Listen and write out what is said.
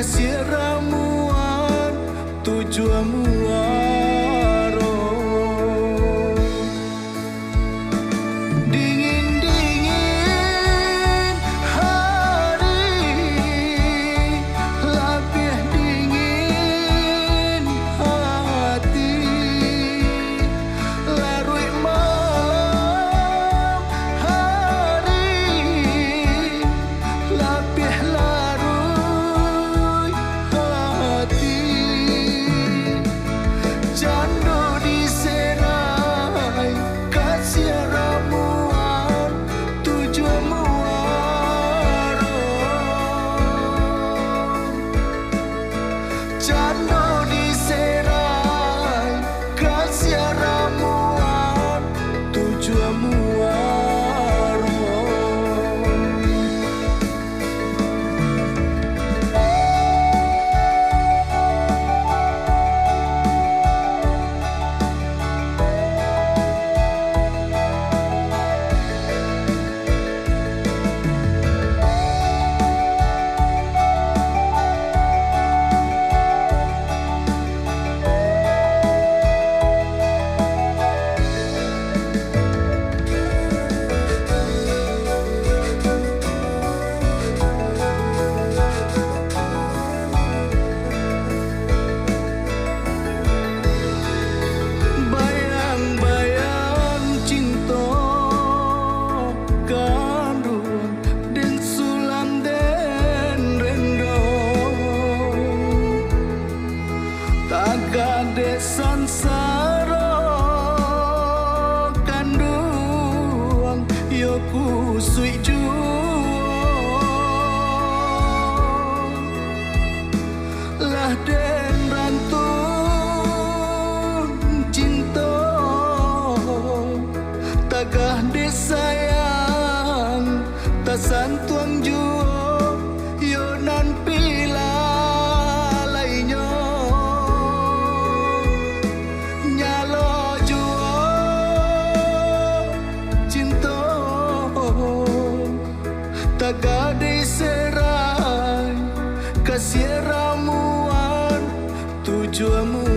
kasih ramuan tujuanmu aro. Dingin-dingin hari, lebih dingin hati, larut malam hari, lebih larut hati. Candu diserai kasih ramuan tujuanmu aro. Candu diserai kasih ramuan tujuanmu aro. Bayang-bayang cinta kandung dan sulam dan rendo, tak gade sansara kandung yo kusui lah den rantun cinta, tagah disayang tak santuang juo yo nan pila lainyo nyalo juo cinta, tagah diserai kasih ramuan tujuanmu